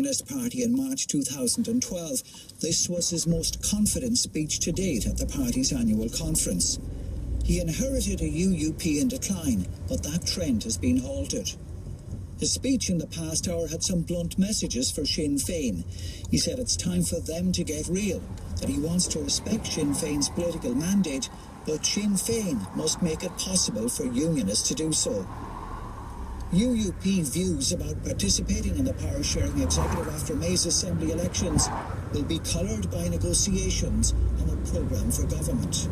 Unionist Party in March 2012. This was his most confident speech to date at the party's annual conference. He inherited a UUP in decline, but that trend has been halted. His speech in the past hour had some blunt messages for Sinn Féin. He said it's time for them to get real, that he wants to respect Sinn Féin's political mandate, but Sinn Féin must make it possible for Unionists to do so. UUP views about participating in the power-sharing executive after May's Assembly elections will be coloured by negotiations on a programme for government.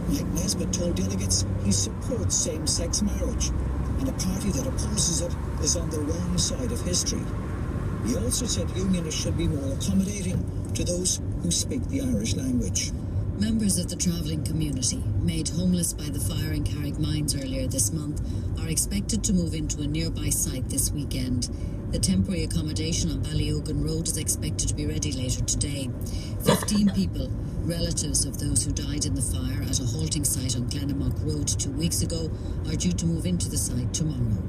Mike Nesbitt told delegates he supports same-sex marriage, and a party that opposes it is on the wrong side of history. He also said Unionists should be more accommodating to those who speak the Irish language. Members of the travelling community, made homeless by the fire in Carrickmines earlier this month, are expected to move into a nearby site this weekend. The temporary accommodation on Ballyogan Road is expected to be ready later today. 15 people, relatives of those who died in the fire at a halting site on Glenamock Road 2 weeks ago, are due to move into the site tomorrow.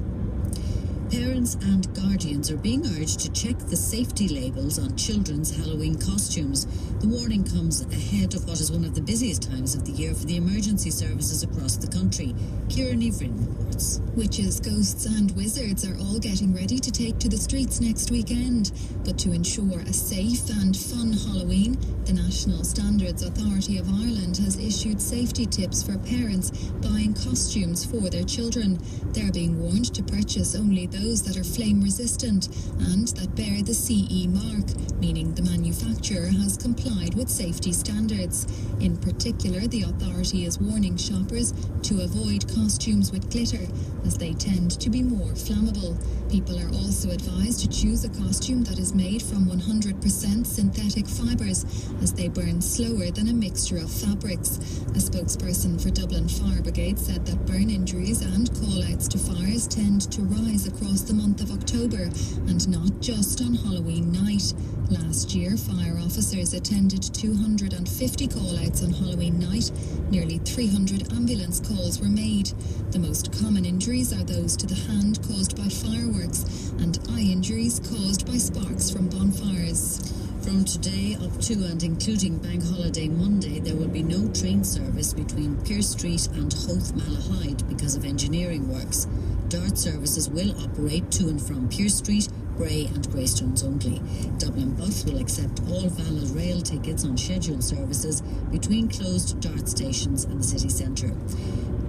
Parents and guardians are being urged to check the safety labels on children's Halloween costumes. The warning comes ahead of what is one of the busiest times of the year for the emergency services across the country. Kieran Evening reports. Witches, ghosts and wizards are all getting ready to take to the streets next weekend. But to ensure a safe and fun Halloween, the National Standards Authority of Ireland has issued safety tips for parents buying costumes for their children. They're being warned to purchase only those that are flame resistant and that bear the CE mark, meaning the manufacturer has complied with safety standards. In particular, the authority is warning shoppers to avoid costumes with glitter, as they tend to be more flammable. People are also advised to choose a costume that is made from 100% synthetic fibres, as they burn slower than a mixture of fabrics. A spokesperson for Dublin Fire Brigade said that burn injuries and call-outs to fires tend to rise across the month of October, and not just on Halloween night. Last year, fire officers attended 250 call-outs on Halloween night. Nearly 300 ambulance calls were made. The most common injuries are those to the hand caused by fireworks and eye injuries caused by sparks from bonfires. From today up to and including Bank Holiday Monday, there will be no train service between Pearse Street and Howth Malahide because of engineering works. DART services will operate to and from Pearse Street, Bray and Greystones only. Dublin Bus will accept all valid rail tickets on scheduled services between closed DART stations and the city centre.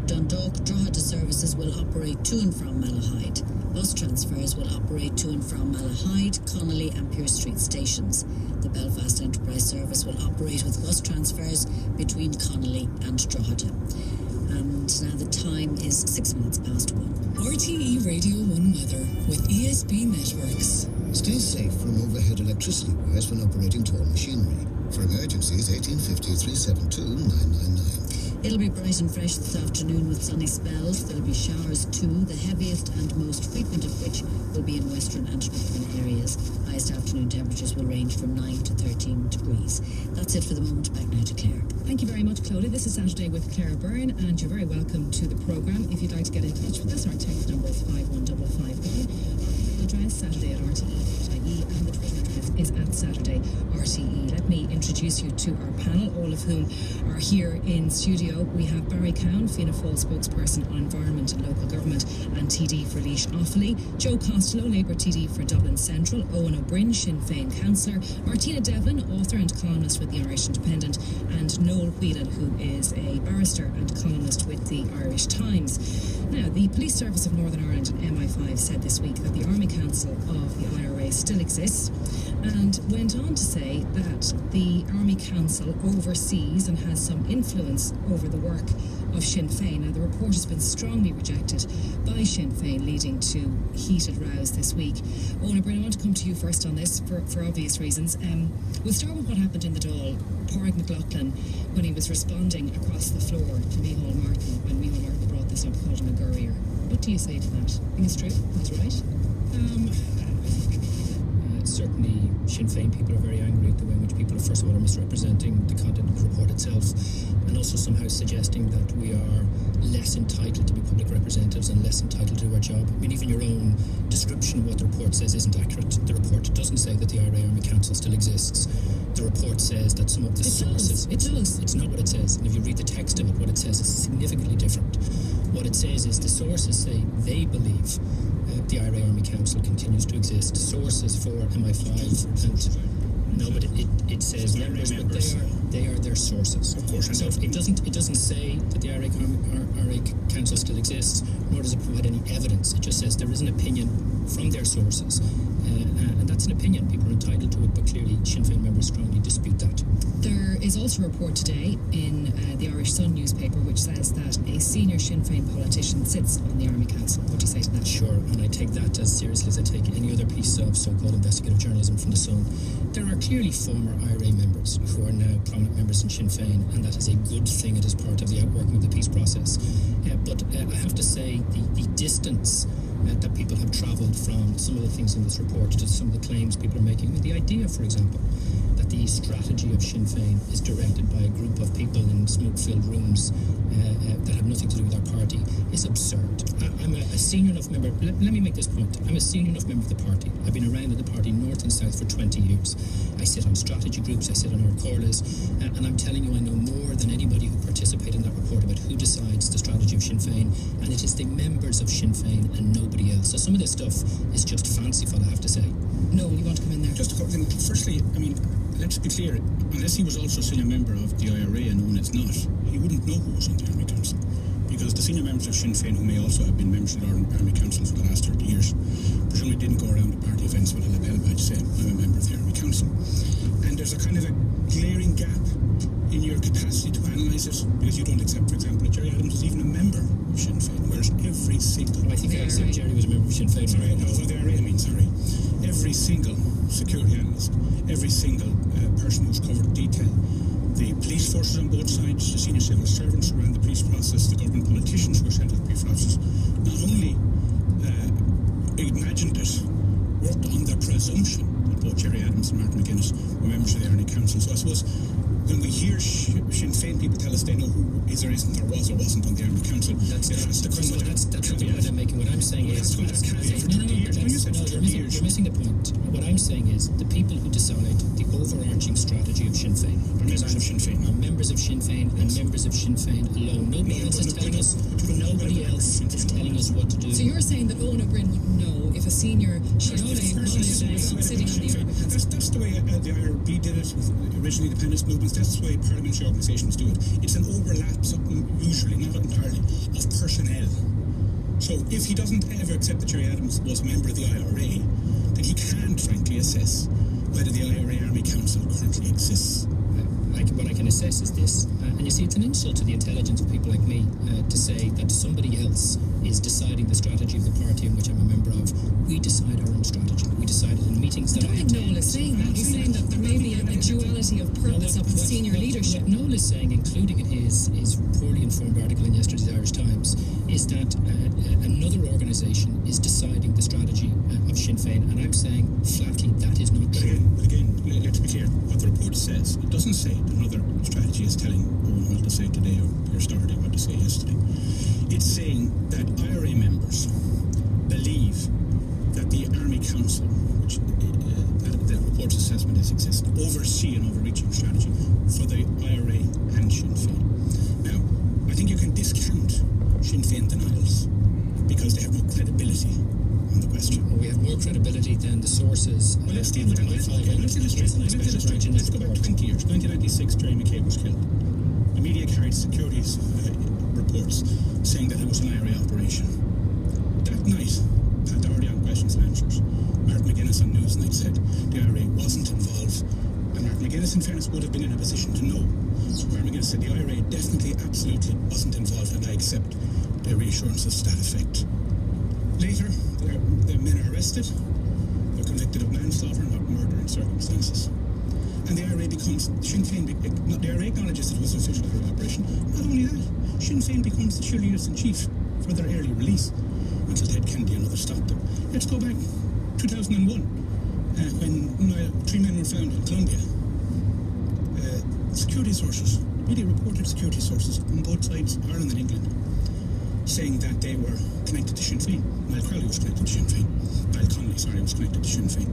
Dundalk Drogheda services will operate to and from Malahide. Bus transfers will operate to and from Malahide, Connolly and Pearse Street stations. The Belfast Enterprise service will operate with bus transfers between Connolly and Drogheda. And now the time is 6 minutes past 1. RTE Radio 1 weather with ESB Networks. Stay safe from overhead electricity wires when operating tall machinery. For emergencies, 1850 372 999. It'll be bright and fresh this afternoon with sunny spells. There'll be showers too, the heaviest and most frequent of which will be in western and northern areas. Highest afternoon temperatures will range from 9 to 13 degrees. That's it for the moment. Back now to Claire. Thank you very much, Clodagh. This is Saturday with Claire Byrne, and you're very welcome to the programme. If you'd like to get in touch with us, our text number is 51555. Our address, saturday@rte.ie, and the Twitter address is @SaturdayRTE. Let me introduce you to our panel, all of whom are here in studio. We have Barry Cowan, Fianna Fáil spokesperson on environment and local government and TD for Laois Offaly, Joe Costello, Labour TD for Dublin Central, Owen O'Brien, Sinn Féin councillor, Martina Devlin, author and columnist with the Irish Independent, and Noel Whelan, who is a barrister and columnist with the Irish Times. Now, the Police Service of Northern Ireland and MI5 said this week that the Army Council of the IRA still exists, and went on to say that the Army Council oversees and has some influence over the work of Sinn Féin. Now, the report has been strongly rejected by Sinn Féin, leading to heated rows this week. Owen O'Brien, I want to come to you first on this for obvious reasons. We'll start with what happened in the Dáil. Pádraig McLaughlin, when he was responding across the floor to Micheál Martin, when Micheál Martin brought this up, called him a gurrier. What do you say to that? I think it's true? That's right? It's certainly Sinn Féin people are very angry at the way in which people are, first of all, are misrepresenting the content of the report itself, and also somehow suggesting that we are less entitled to be public representatives and less entitled to do our job. I mean, even your own description of what the report says isn't accurate. The report doesn't say that the IRA Army Council still exists. The report says that some of the sources... It does. It's not what it says. And if you read the text of it, what it says is significantly different. What it says is the sources say they believe the IRA Army Council continues to exist. Sources for MI5 and... No, but it says members, but they are their sources. Of course. So it doesn't say that the IRA Council still exists, nor does it provide any evidence. It just says there is an opinion from their sources, and that's an opinion. People are entitled to it, but clearly Sinn Féin members strongly dispute that. There is also a report today in the Irish Sun newspaper which says that a senior Sinn Féin politician sits on the Army Council. What do you say to that? Sure, and I take that as seriously as I take any other piece of so-called investigative journalism from the Sun. There are clearly former IRA members who are now prominent members in Sinn Féin, and that is a good thing. It is part of the outworking of the peace process. But I have to say the distance that people have travelled from some of the things in this report to some of the claims people are making. The idea, for example, that the strategy of Sinn Féin is directed by a group of people in smoke-filled rooms that have nothing to do with our party is absurd. I'm a senior enough member. Let me make this point. I'm a senior enough member of the party. I've been around in the party north and south for 20 years. I sit on strategy groups, I sit on our corlas, and I'm telling you I know more than anybody who participated in that report about who decides the strategy of Sinn Féin, and it is the members of Sinn Féin and nobody else. So some of this stuff is just fanciful, I have to say. No, you want to come in there? Just a couple things. Firstly, I mean, let's be clear, unless he was also still a member of the IRA and when it's not, he wouldn't know who was on the Army Council. Because the senior members of Sinn Féin, who may also have been members of the Army Council for the last 30 years, presumably didn't go around to party events with a lapel badge saying, I'm a member of the Army Council. And there's a kind of a glaring gap in your capacity to analyse it, because you don't accept, for example, that Jerry Adams was even a member of Sinn Féin, whereas every single... I think I accept Jerry was a member of Sinn Féin. Sorry, no, the IRA, sorry. Every single security analyst, every single person who's covered detail, the police forces on both sides, the senior civil servants who ran the peace process, the government politicians who were sent to the peace process, not only imagined it, worked on the presumption that both Jerry Adams and Martin McGuinness were members of the Army Council. So I suppose when we hear Sinn Féin people tell us they know who is or isn't or was or wasn't on the Army Council, that's not the point I'm making. What I'm saying is... You're missing the point. What I'm saying is the people who decide the overarching strategy of Sinn Féin are members of Sinn Féin and members of Sinn Féin alone. Nobody else is telling us what to do. So you're saying that Owen O'Brien wouldn't know if a senior Sinn Féin politician was sitting on the Army Council? That's the way the IRB did it with originally independence movements. That's the way parliamentary organisations do it. It's an overlap, something usually, not entirely, of personnel. So if he doesn't ever accept that Jerry Adams was a member of the IRA, then he can't frankly assess whether the IRA Army Council currently exists. What I can assess is this, and you see it's an insult to the intelligence of people like me to say that somebody else is deciding the strategy of the party in which I'm a member of. We decide our own strategy. We decide it in meetings that I attend. Noel is saying that. He's saying that there may be a duality of purpose up in senior leadership. What Noel is saying, including in his poorly informed article in yesterday's Irish Times, is that another organisation is deciding the strategy of Sinn Féin, and I'm saying flatly that is not true. But again, let's be clear. What the report says, it doesn't say that another strategy is telling Owen what to say today or Pierce Doherty what to say yesterday. It's saying that IRA members believe that the Army Council, which the report's assessment is exists, oversee an overreaching strategy for the IRA and Sinn Féin. Now, I think you can discount Sinn Féin denials because they have no credibility on the question. Well, we have more credibility than the sources. Well, let's deal with that. Let's go back 20 years. 1996, Jerry McCabe was killed. The media carried securities reports saying that it was an IRA operation. That night, Pat Doherty on Questions and Answers, Martin McGuinness on Newsnight said the IRA wasn't involved, and Martin McGuinness, in fairness, would have been in a position to know. Martin McGuinness said the IRA definitely, absolutely wasn't involved, and I accept the reassurances to that effect. Later, the men are arrested. They're convicted of manslaughter, not murder in circumstances. And the IRA becomes, Sinn Féin, the IRA acknowledges that it was an official operation. Not only that, Sinn Féin becomes the cheerleaders-in-chief for their early release until Ted Kennedy and others stopped them. Let's go back 2001, when 3 men were found in Colombia. Security sources, really reported security sources on both sides, Ireland and England, saying that they were connected to Sinn Féin. Niall Crowley was connected to Sinn Féin. Niall Connolly, was connected to Sinn Féin.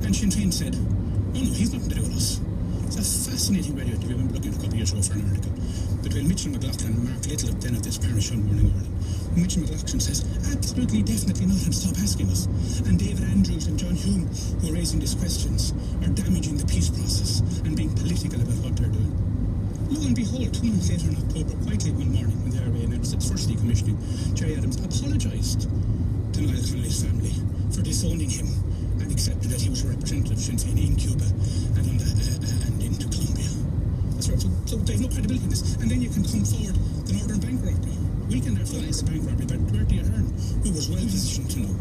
And Sinn Féin said, oh no, he's nothing to do with us. It's a fascinating radio interview. I remember looking a couple of years ago for an article between Mitchell McLaughlin and Mark Little, then of this parish on Morning Ireland. Mitchell McLaughlin says, absolutely, definitely not, and stop asking us. And David Andrews and John Hume, who are raising these questions, are damaging the peace process and being political about what they're doing. Lo and behold, 2 months later in October, quite late one morning when the IRA announced its first decommissioning, Gerry Adams apologised to Niall Connolly's family for disowning him and accepted that he was a representative of Sinn Féin in Cuba and into Colombia. That's right, so they've no credibility in this. And then you can come forward the Northern Bank robbery. Weekend after the bank robbery, by Bertie Ahern, who was well positioned to know,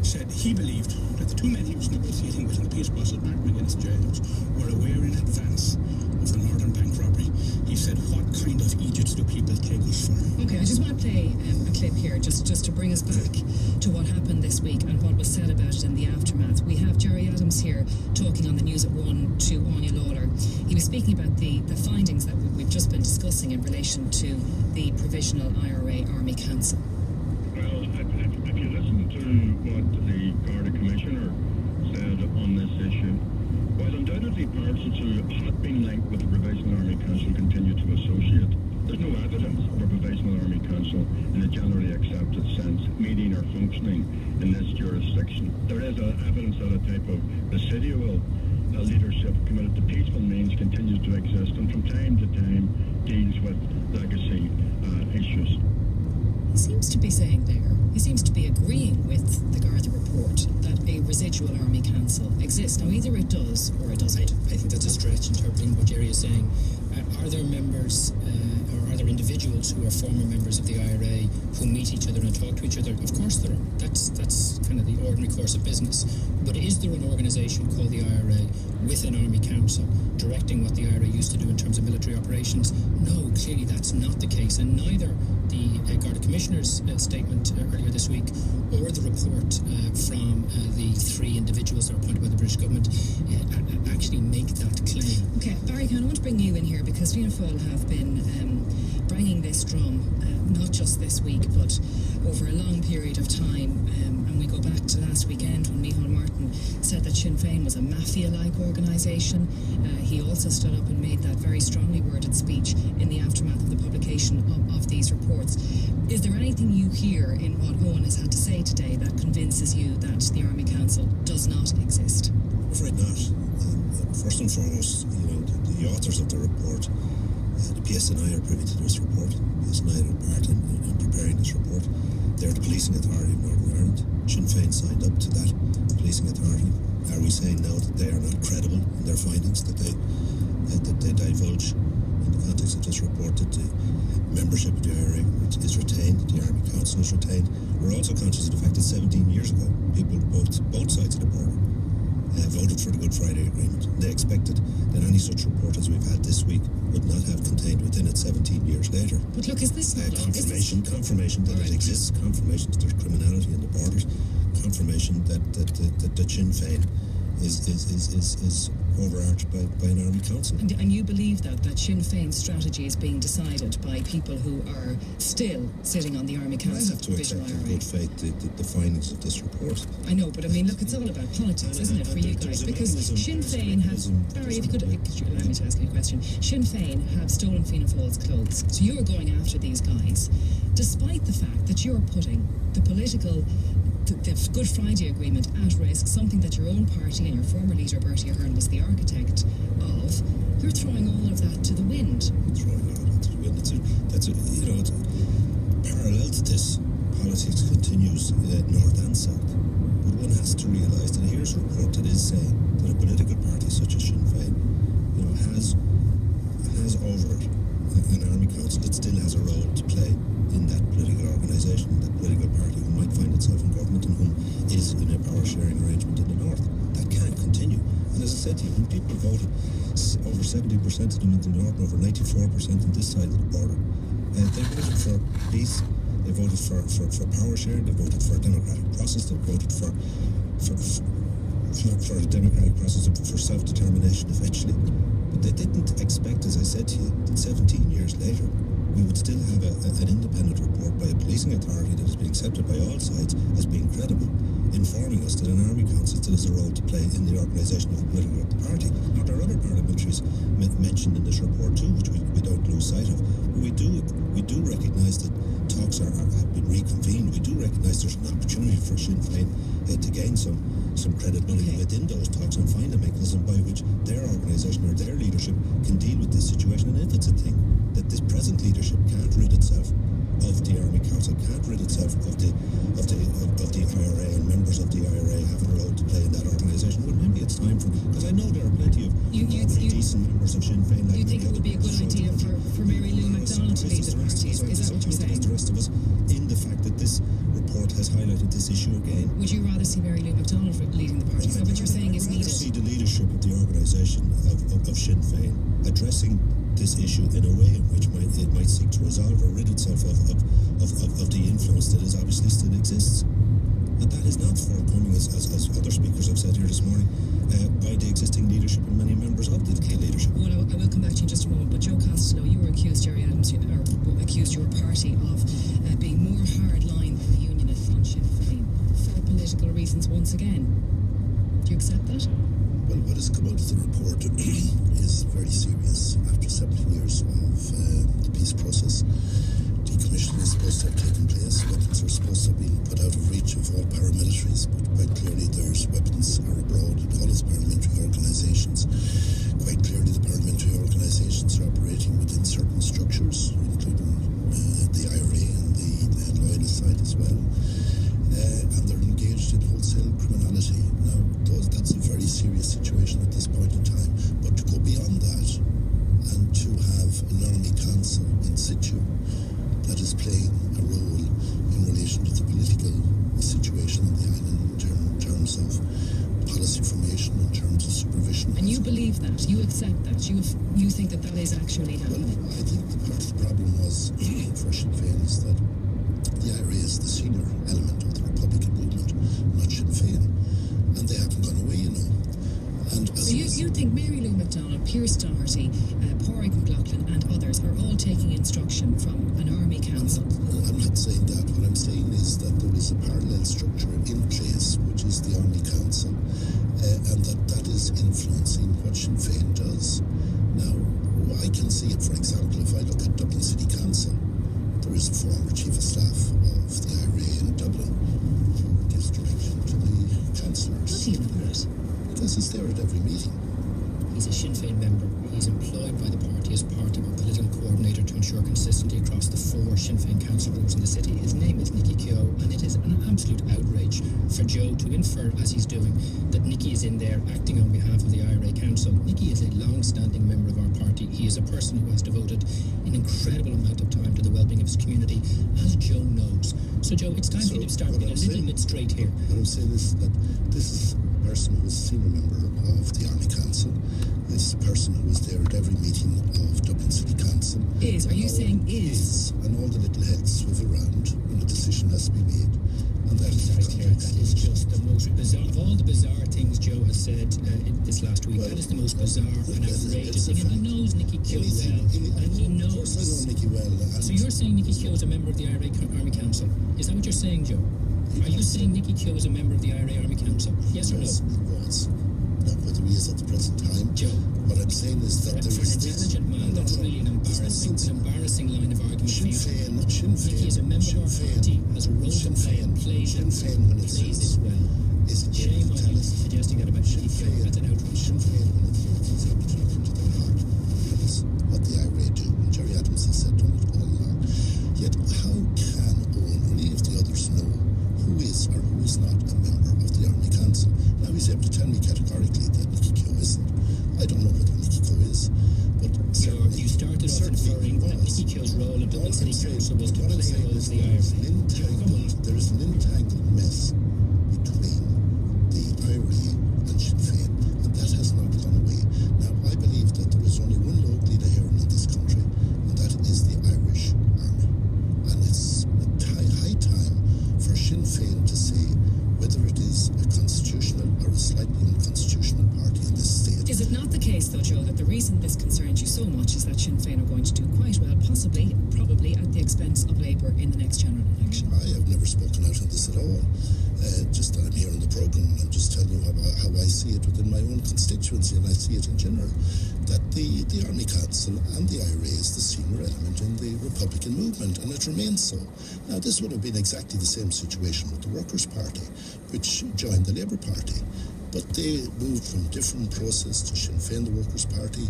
said he believed that the 2 men he was negotiating with in the peace process, Martin McGuinness and Gerry Adams, were aware in advance of the Northern Bank robbery. He said, what kind of Egypts do people take us for? Okay, I just want to play a clip here just to bring us back to what happened this week and what was said about it in the aftermath. We have Gerry Adams here talking on the News at 1 to Anya Lawler. He was speaking about the findings that we've just been discussing in relation to the Provisional IRA Army Council. Well, if you listen to what the Garda Commissioner said on this issue, while undoubtedly persons who had been linked with the Provisional Army Council continue to associate, there's no evidence of a Provisional Army Council in a generally accepted sense meeting or functioning in this jurisdiction. There is evidence that a type of residual leadership committed to peaceful means continues to exist and from time to time deals with legacy issues. He seems to be saying there, he seems to be agreeing with the Garda report that a residual army council exists. Now, either it does or it doesn't. I think that's a stretch interpreting what Gerry is saying. Are there members or are there individuals who are former members of the IRA who meet each other and talk to each other? Of course there are. That's kind of the ordinary course of business. But is there an organisation called the IRA with an army council directing what the IRA used to do in terms of military operations? No, clearly that's not the case, and neither the Garda Commissioner's statement earlier this week or the report from the 3 individuals that were appointed by the British government actually make that claim. Okay, Barry, I want to bring you in here because Fianna Fáil have been banging this drum, not just this week, but over a long period of time. And we go back to last weekend when Micheál Martin said that Sinn Féin was a mafia-like organisation. He also stood up and made that very strongly worded speech in the aftermath of the publication of these reports. Is there anything you hear in what Owen has had to say today that convinces you that the Army Council does not exist? I'm afraid not. First and foremost, the authors of the report, the PSNI are privy to this report. PSNI are part in preparing this report. They're the policing authority of Northern Ireland. Sinn Féin signed up to that policing authority. Are we saying now that they are not credible in their findings, that they divulge in the context of this report that the membership of the IRA is retained, the Army Council is retained? We're also conscious of the fact that 17 years ago, people both sides of the border voted for the Good Friday Agreement. They expected that any such report as we've had this week would not have contained within it 17 years later. But look, is this not confirmation that it exists, confirmation that there's criminality in the borders, confirmation that Sinn Féin is overarched by an army council. And you believe that Sinn Féin's strategy is being decided by people who are still sitting on the Army Council? I have to accept in good faith the findings of this report. I know, but I mean, look, it's all about politics, isn't it, for you guys? Because Sinn Féin has... Barry, if you could allow me to ask you a question. Sinn Féin have stolen Fianna Fáil's clothes. So you're going after these guys, despite the fact that you're putting the political... the Good Friday Agreement at risk, something that your own party and your former leader Bertie Ahern was the architect of. You're throwing all of that to the wind. Throwing all of that to the wind. It's parallel to this, politics continues north and south. But one has to realise that here's a report that is saying that a political party such as Sinn Féin, has over it an army council that still has a role to play in that political organisation, that political party who might find itself in government and whom is in a power-sharing arrangement in the north. That can't continue. And as I said to you, when people voted, over 70% of them in the north and over 94% on this side of the border, they voted for peace, they voted for power sharing, they voted for a democratic process, they voted for for a democratic process, for self-determination eventually. But they didn't expect, as I said to you, that 17 years later we would still have an independent report by a policing authority that is being accepted by all sides as being credible, informing us that an army council still has a role to play in the organisation of a political party. Now, there are other parliamentaries mentioned in this report too, which we don't lose sight of. But we do recognise that talks have been reconvened. We do recognise there's an opportunity for Sinn Féin to gain some credibility within those talks and find a mechanism by which their organisation or their leadership can deal with this situation. And if it's a thing that this present leadership can't rid itself of the Army Council, can't rid itself of the IRA and members of the IRA having a role to play in that organisation, well, maybe it's time for, because I know there are plenty of decent members of Sinn Féin. You think it would be a good idea for Mary Lou McDonald to lead the party? Is that what you're saying? The rest of us, in the fact that this report has highlighted this issue again. Would you rather see Mary Lou McDonald leading the party? Is that what you're saying is needed? I'd rather see the leadership of the organisation of Sinn Féin addressing this issue in a way in which it might seek to resolve or rid itself of the influence that is obviously still exists. And that is not forthcoming, as other speakers have said here this morning, by the existing leadership and many members of the leadership. Well, I will come back to you in just a moment, but Joe Costello, you were accused, Jerry Adams, or accused your party of being more hardline than the Unionists on Sinn Féin for political reasons once again. Do you accept that? Well, what has come out of the report is very serious. After 17 years of the peace process, decommissioning is supposed to have taken place. Weapons are supposed to have been put out of reach of all paramilitaries, but quite clearly there's weapons are abroad in all its paramilitary organisations. Quite clearly the paramilitary organisations are operating within certain structures, including the IRA and the loyalist side as well. And they're engaged in wholesale criminality. Now, that's a very serious situation at this point in time. But to go beyond that and to have an army council in situ that is playing a role in relation to the political situation in the island in terms of policy formation, in terms of supervision. And you believe that? You accept that? You think that is actually happening? Well, I think the part of the problem was for Sinn Féin is that the IRA is the senior element of the Republican movement, not Sinn Féin. And they haven't gone away, you know. And so you think Mary Lou McDonald, Pierce Doherty, Pádraig McLaughlin and others are all taking instruction from an army council? I'm not saying that. What I'm saying is that there is a parallel structure in place, which is the army council, and that is influencing what Sinn Féin does. Now, I can see it, for example, if I look at Dublin City Council, there is a former chief of staff of the IRA in Dublin who gives direction to the councillors. How do you know that? Because he's there at every meeting. He's a Sinn Féin member. He's employed by the party as part of our political coordinator to ensure consistency across the 4 Sinn Féin council groups in the city. His name is Nicky Keogh, and it is an absolute outrage for Joe to infer, as he's doing, that Nicky is in there acting on behalf of the IRA council. Nicky is a long-standing member of our party. He is a person who has devoted an incredible amount of time to the well-being of his community, as Joe knows. So, Joe, it's time for you to start being a little bit straight here. What I'm saying is that this is a person who is a senior member of the Army Council. This is a person who is there at every meeting of Dublin City Council. Are you saying is? And all the little heads swivel around when a decision has to be made. And that is the context. That is just the most bizarre of all the bizarre things Joe has said this last week. That is the most bizarre and outrageous thing. And he knows Nicky Keogh well. And he knows. Of course I know Nicky well. So you're saying Nicky Keogh is a member of the IRA Army Council? Is that what you're saying, Joe? Are you saying Nicky Keogh is a member of the IRA Army Council? Yes or no? He was. Not whether he is at the present time. Joe. What I'm saying is that there is an intelligent man, that's really an embarrassing line of argument for you. Sinn Féin. Nicky is a member of our party, has a role to play and plays it well. Shame on you suggesting that about Nicky Keogh. That's an outrage. Sinn Féin, when it is able to look into their heart, that is what the IRA do. And Jerry Adams has said on it all along. Yet how can Owen or any of the others know who is or who is not a member of the Army Council? Now he's able to tell me categorically that Nicky Keogh isn't. I don't know whether Nicky Keogh is, but you started off inferring that Nicky Keogh's role in Dublin City Council was to play all of the IRA. There is an entangled mess between the IRA and Sinn Féin, and that has not gone away. Now, I believe that there is only one local leader here in this country, and that is the Irish Army. And it's high time for Sinn Féin to say whether it is a constitutional or a slightly case, though, Joe, that the reason this concerns you so much is that Sinn Féin are going to do quite well, probably at the expense of Labour in the next general election. I have never spoken out on this at all. Just that I'm here on the programme, and I'm just telling you how I see it within my own constituency, and I see it in general, that the Army Council and the IRA is the senior element in the Republican movement, and it remains so. Now, this would have been exactly the same situation with the Workers' Party, which joined the Labour Party. But they moved from different process to Sinn Féin, the Workers' Party,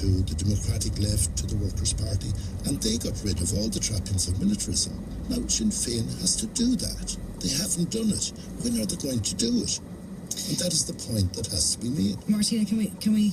to the Democratic Left, to the Workers' Party, and they got rid of all the trappings of militarism. Now Sinn Féin has to do that. They haven't done it. When are they going to do it? And that is the point that has to be made. Martina, can we